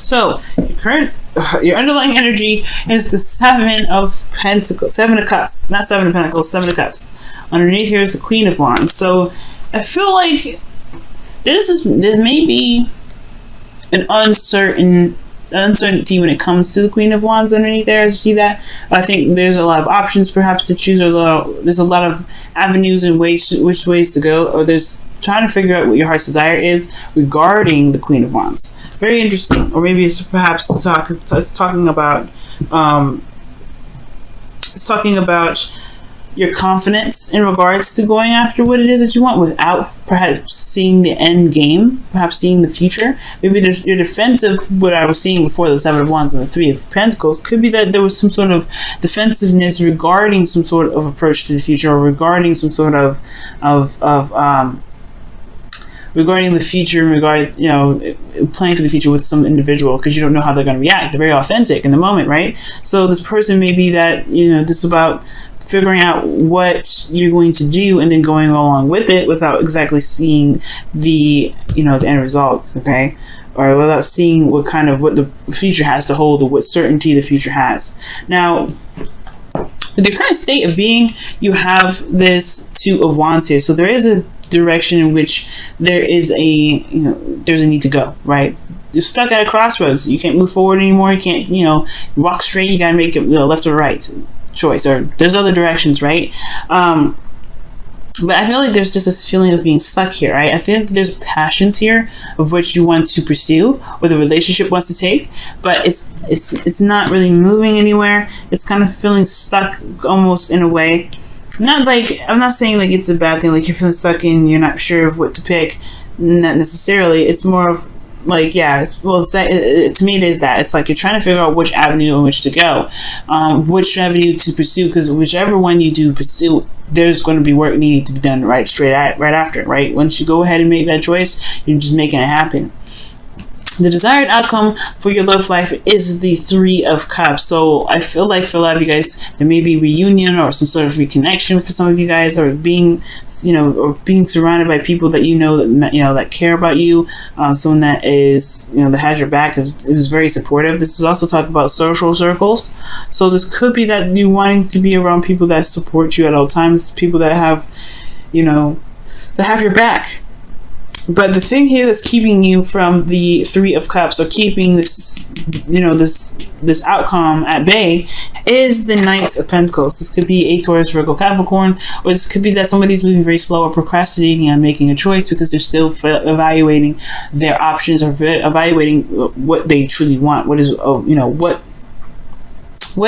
So your underlying energy is the Seven of Pentacles, Seven of Cups, not Seven of Pentacles, Seven of Cups. Underneath here is the Queen of Wands. So I feel like there's maybe an uncertainty when it comes to the Queen of Wands underneath there. As you see that, I think there's a lot of options perhaps to choose, there's a lot of avenues and which ways to go, or there's trying to figure out what your heart's desire is regarding the Queen of Wands. Very interesting. Or maybe it's perhaps talking about your confidence in regards to going after what it is that you want without perhaps seeing the end game, perhaps seeing the future. Maybe there's your defensive, what I was seeing before the Seven of Wands and the Three of Pentacles, could be that there was some sort of defensiveness regarding some sort of approach to the future, or regarding some sort of regarding the future, planning for the future with some individual, because you don't know how they're going to react. They're very authentic in the moment, right? So this person may be that, this is about figuring out what you're going to do and then going along with it without exactly seeing the, the end result, okay? Or without seeing what the future has to hold, or what certainty the future has. Now, with the current state of being, you have this Two of Wands here. So there is a direction in which there is there's a need to go, right? You're stuck at a crossroads. You can't move forward anymore. You can't, walk straight. You gotta make it left or right choice, or there's other directions, right? But I feel like there's just this feeling of being stuck here, right? I think there's passions here of which you want to pursue, or the relationship wants to take, but it's not really moving anywhere. It's kind of feeling stuck almost in a way. I'm not saying like it's a bad thing, like you're feeling stuck and you're not sure of what to pick. Not necessarily. It's more of like, to me it is that. It's like you're trying to figure out which avenue in which to go, which avenue to pursue, because whichever one you do pursue, there's going to be work needing to be done right after, right? Once you go ahead and make that choice, you're just making it happen. The desired outcome for your love life is the Three of Cups. So I feel like for a lot of you guys, there may be reunion or some sort of reconnection for some of you guys, or being surrounded by people that that care about you, someone that is, that has your back, is very supportive. This is also talking about social circles. So this could be that you wanting to be around people that support you at all times, people that have, that have your back. But the thing here that's keeping you from the Three of Cups, or keeping this, this outcome at bay, is the Knight of Pentacles. This could be a Taurus, Virgo, Capricorn, or this could be that somebody's moving very slow or procrastinating on making a choice because they're still evaluating their options, or evaluating what they truly want. What is, what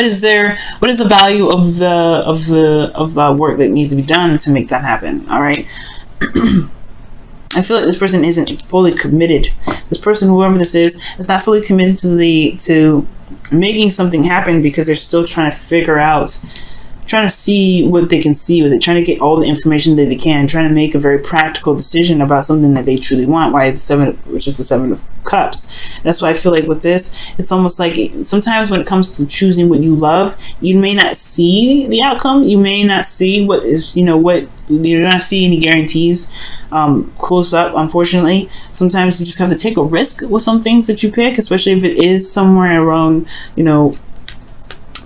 is the value of the work that needs to be done to make that happen? All right. I feel like this person isn't fully committed. This person, whoever this is not fully committed to making something happen, because they're still trying to figure out, trying to see what they can see with it, trying to get all the information that they can, trying to make a very practical decision about something that they truly want. Why which is the Seven of Cups. That's why I feel like with this, it's almost like sometimes when it comes to choosing what you love, you may not see the outcome. You may not see what is, you're not see any guarantees close up, unfortunately. Sometimes you just have to take a risk with some things that you pick, especially if it is somewhere around,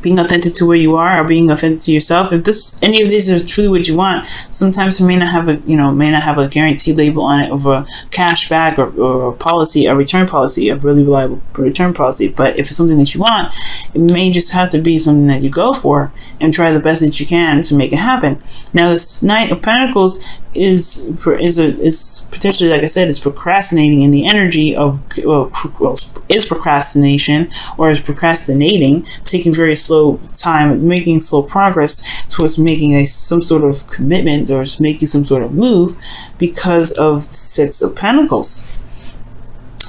being authentic to where you are, or being authentic to yourself. If any of these is truly what you want, sometimes it may not have a guarantee label on it of a cash back or a policy, a return policy, a really reliable return policy. But if it's something that you want, it may just have to be something that you go for and try the best that you can to make it happen. Now, this Knight of Pentacles is potentially, like I said, is procrastinating in the energy of, is procrastination, or is procrastinating, taking very slow time, making slow progress towards making some sort of commitment, or making some sort of move, because of the Six of Pentacles.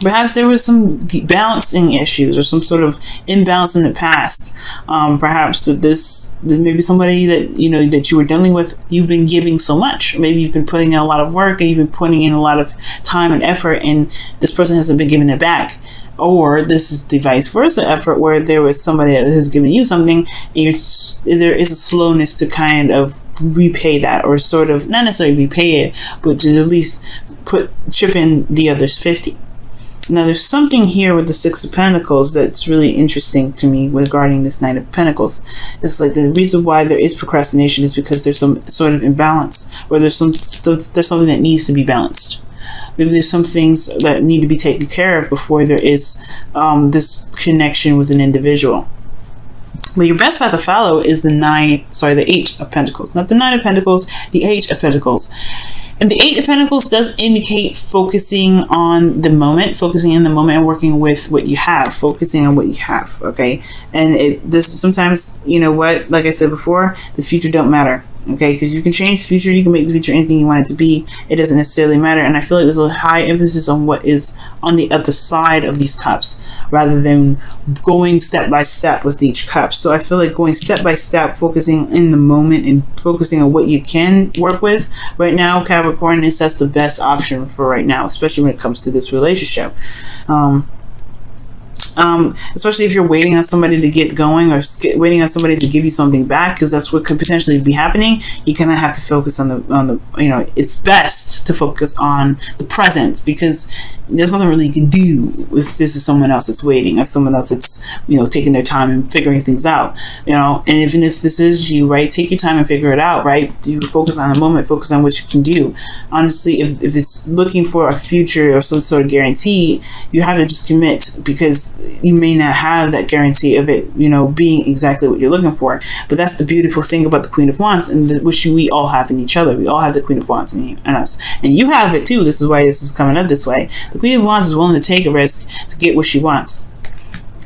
Perhaps there was some balancing issues, or some sort of imbalance in the past. Perhaps that maybe somebody that that you were dealing with, you've been giving so much. Maybe you've been putting in a lot of work, and you've been putting in a lot of time and effort, and this person hasn't been giving it back. Or this is the vice versa effort, where there was somebody that has given you something, and there is a slowness to kind of repay that, or sort of not necessarily repay it, but to at least chip in the other's 50. Now, there's something here with the Six of Pentacles that's really interesting to me regarding this Knight of Pentacles. It's like the reason why there is procrastination is because there's some sort of imbalance, or there's something that needs to be balanced. Maybe there's some things that need to be taken care of before there is this connection with an individual. But your best path to follow is the Eight of Pentacles. Not the Nine of Pentacles, the Eight of Pentacles. And the Eight of Pentacles does indicate focusing on the moment, focusing in the moment and working with what you have, focusing on what you have, okay? And sometimes, you know what, like I said before, the future don't matter, okay? Because you can change the future, you can make the future anything you want it to be. It doesn't necessarily matter. And I feel like there's a high emphasis on what is on the other side of these cups, rather than going step by step with each cup. So I feel like going step by step, focusing in the moment and focusing on what you can work with right now, Capricorn, is that's the best option for right now, especially when it comes to this relationship. Especially if you're waiting on somebody to get going, or waiting on somebody to give you something back, because that's what could potentially be happening. You kind of have to focus on the you know, it's best to focus on the present, because there's nothing really you can do if this is someone else that's waiting, or someone else that's, you know, taking their time and figuring things out, you know. And even if this is you, right, take your time and figure it out, right? You focus on the moment, focus on what you can do. Honestly, if it's looking for a future or some sort of guarantee, you have to just commit, because you may not have that guarantee of it, you know, being exactly what you're looking for. But that's the beautiful thing about the Queen of Wands, and which we all have in each other. We all have the Queen of Wands in us, and you have it too. This is why this is coming up this way. The Queen of Wands is willing to take a risk to get what she wants.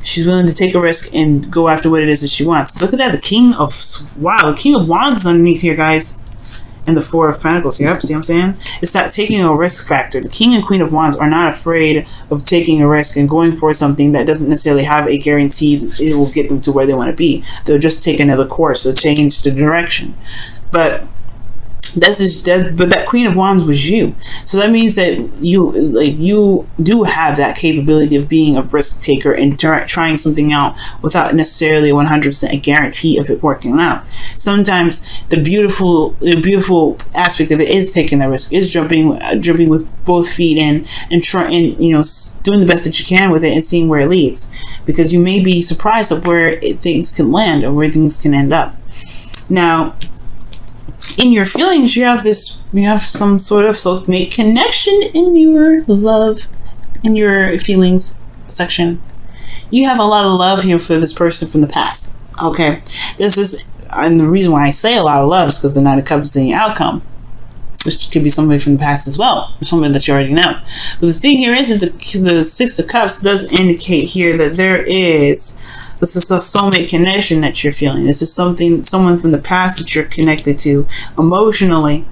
She's willing to take a risk and go after what it is that she wants. Look at that. The King of Wands is underneath here, guys. And the Four of Pentacles. Yep, see what I'm saying? It's that taking a risk factor. The King and Queen of Wands are not afraid of taking a risk and going for something that doesn't necessarily have a guarantee that it will get them to where they want to be. They'll just take another course. They'll change the direction. But that Queen of Wands was you. So that means that you do have that capability of being a risk taker and trying something out without necessarily 100% a guarantee of it working out. Sometimes the beautiful aspect of it is taking the risk, is jumping with both feet in, and trying, you know, doing the best that you can with it and seeing where it leads, because you may be surprised of where things can land or where things can end up. Now, in your feelings, you have some sort of soulmate connection in your love, in your feelings section. You have a lot of love here for this person from the past. Okay, and the reason why I say a lot of love is because the Knight of Cups is in your outcome, which could be somebody from the past as well, or somebody that you already know. But the thing here is that the Six of Cups does indicate here that this is a soulmate connection that you're feeling. This is someone from the past that you're connected to emotionally.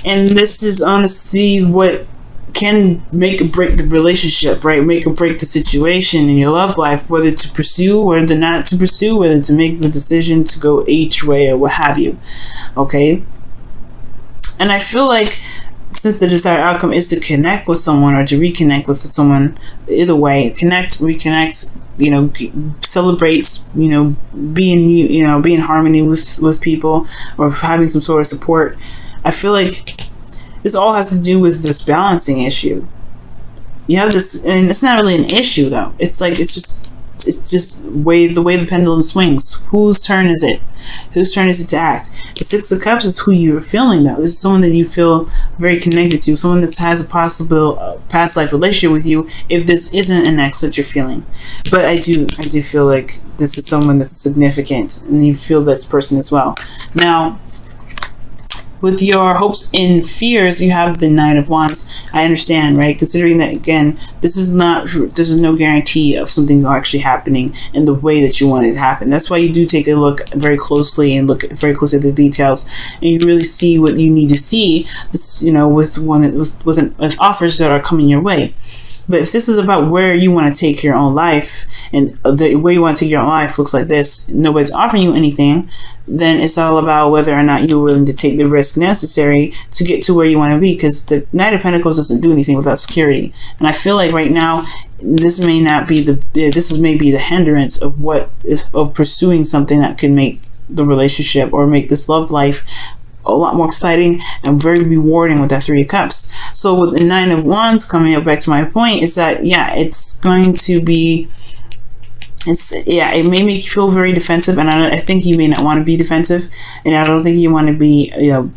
And this is honestly what can make or break the relationship, right? Make or break the situation in your love life, whether to pursue or not to pursue, whether to make the decision to go each way or what have you. Okay? And I feel like, since the desired outcome is to connect with someone or to reconnect with someone, either way, connect, reconnect, you know, celebrate, you know, be in harmony with people, or having some sort of support. I feel like this all has to do with this balancing issue. You have this, and it's not really an issue though. It's just the way the pendulum swings. Whose turn is it? Whose turn is it to act? The Six of Cups is who you're feeling though. This is someone that you feel very connected to, someone that has a possible past life relationship with you, if this isn't an ex that you're feeling. But I do feel like this is someone that's significant, and you feel this person as well. Now, with your hopes and fears, you have the Knight of Wands. I understand, right? Considering that, again, this is no guarantee of something actually happening in the way that you want it to happen. That's why you do take a look very closely and look very closely at the details, and you really see what you need to see. This, you know, with offers that are coming your way. But if this is about where you want to take your own life, and the way you want to take your own life looks like this, nobody's offering you anything, then it's all about whether or not you're willing to take the risk necessary to get to where you want to be, because the Knight of Pentacles doesn't do anything without security. And I feel like right now, this may be the hindrance of pursuing something that could make the relationship or make this love life a lot more exciting and very rewarding with that Three of Cups. So with the Nine of Wands coming up, back to my point, is that, yeah, it's going to be, it may make you feel very defensive, and I think you may not want to be defensive, and I don't think you want to be,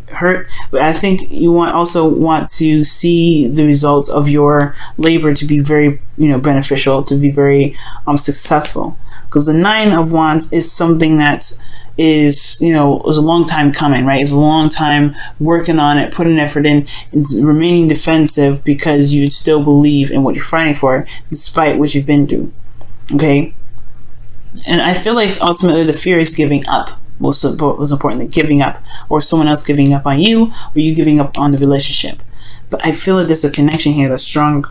hurt, but I think you also want to see the results of your labor to be very, beneficial, to be very successful, because the Nine of Wands is something that is a long time coming, right? It's a long time working on it, putting effort in, and remaining defensive because you still believe in what you're fighting for despite what you've been through. Okay, and I feel like ultimately the fear is giving up. Most importantly, giving up, or someone else giving up on you, or you giving up on the relationship. But I feel like there's a connection here that's strong.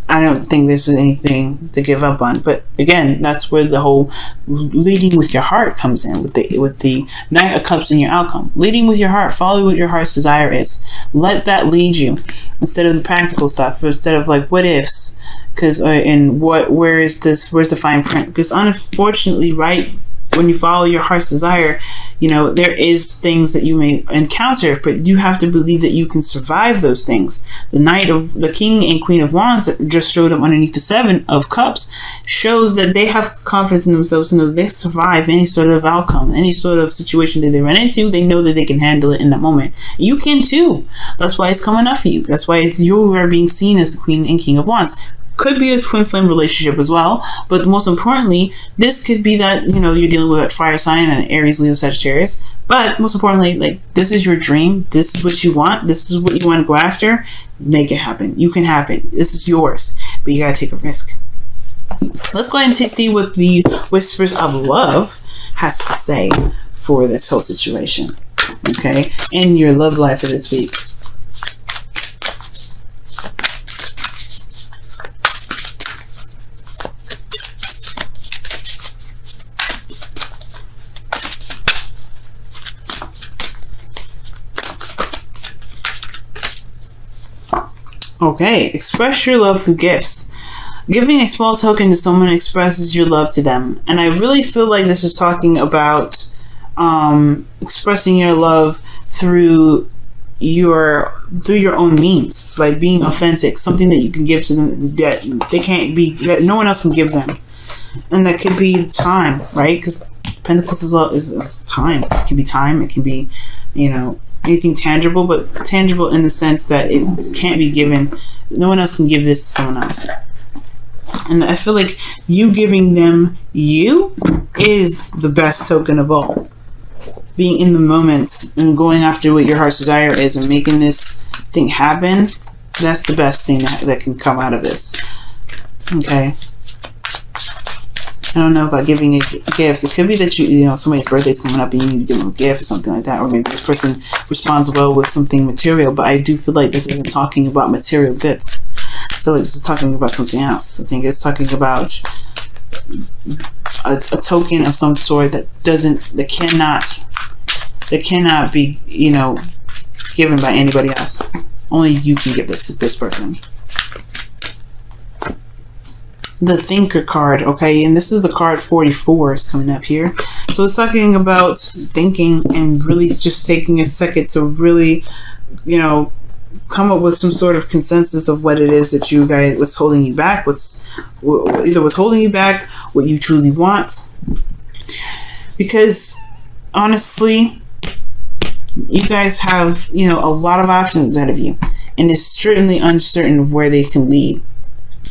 I don't think there's anything to give up on. But again, that's where the whole leading with your heart comes in, with the Knight of Cups in your outcome. Leading with your heart, follow what your heart's desire is. Let that lead you instead of the practical stuff, instead of like what ifs. Because where's the fine print? Because unfortunately, right, when you follow your heart's desire, there is things that you may encounter, but you have to believe that you can survive those things. The King and Queen of Wands that just showed up underneath the Seven of Cups shows that they have confidence in themselves to know that they survive any sort of outcome, any sort of situation that they run into. They know that they can handle it in that moment. You can too. That's why it's coming up for you. That's why you are being seen as the Queen and King of Wands. Could be a twin flame relationship as well, but most importantly, this could be that you're dealing with that fire sign and Aries, Leo, Sagittarius. But most importantly, like, this is your dream, this is what you want, this is what you want to go after. Make it happen. You can have it. This is yours, but you gotta take a risk. Let's go ahead and see what the Whispers of Love has to say for this whole situation, okay, in your love life for this week. Okay, express your love through gifts. Giving a small token to someone expresses your love to them. And I really feel like this is talking about expressing your love through your own means, like being authentic, something that you can give to them that that no one else can give them. And that could be time, right? Because Pentacles is time. It can be time, it can be, anything tangible, but tangible in the sense that it can't be given. No one else can give this to someone else. And I feel like you giving them you is the best token of all. Being in the moment and going after what your heart's desire is and making this thing happen, that's the best thing that can come out of this. Okay. I don't know about giving a gift. It could be that somebody's birthday's coming up and you need to give them a gift or something like that, or maybe this person responds well with something material. But I do feel like this isn't talking about material goods. I feel like this is talking about something else. I think it's talking about a token of some sort that cannot be given by anybody else. Only you can give this to this person. The Thinker card, okay, and this is the card 44 is coming up here. So it's talking about thinking and really just taking a second to really, come up with some sort of consensus of what it is that you guys, what's holding you back, what's holding you back, what you truly want. Because honestly, you guys have, a lot of options ahead of you, and it's certainly uncertain of where they can lead.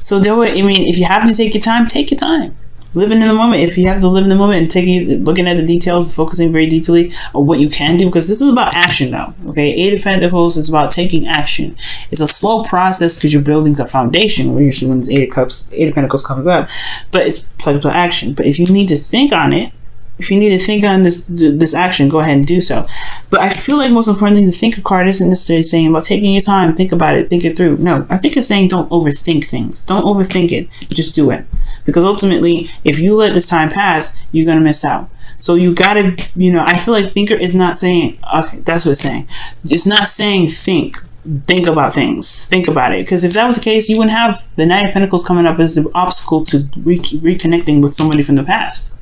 So do it. I mean, if you have to take your time, take your time. Living in the moment. If you have to live in the moment and looking at the details, focusing very deeply on what you can do, because this is about action now. Okay, Eight of Pentacles is about taking action. It's a slow process because you're building a foundation. Usually when this Eight of Pentacles comes up, but it's about action. But if you need to think on it, if you need to think on this action, go ahead and do so. But I feel like most importantly, the Thinker card isn't necessarily saying about taking your time, think about it, think it through. No, I think it's saying don't overthink things. Don't overthink it. Just do it. Because ultimately, if you let this time pass, you're going to miss out. So you got to, I feel like Thinker is not saying, okay, that's what it's saying. It's not saying think about things. Think about it. Because if that was the case, you wouldn't have the Knight of Pentacles coming up as the obstacle to reconnecting with somebody from the past.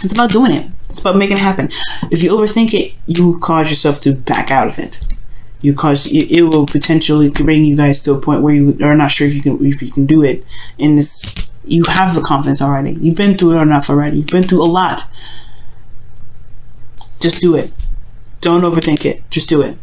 It's about doing it. It's about making it happen. If you overthink it, you cause yourself to back out of it. It will potentially bring you guys to a point where you are not sure if you can do it. And you have the confidence already. You've been through it enough already. You've been through a lot. Just do it. Don't overthink it. Just do it.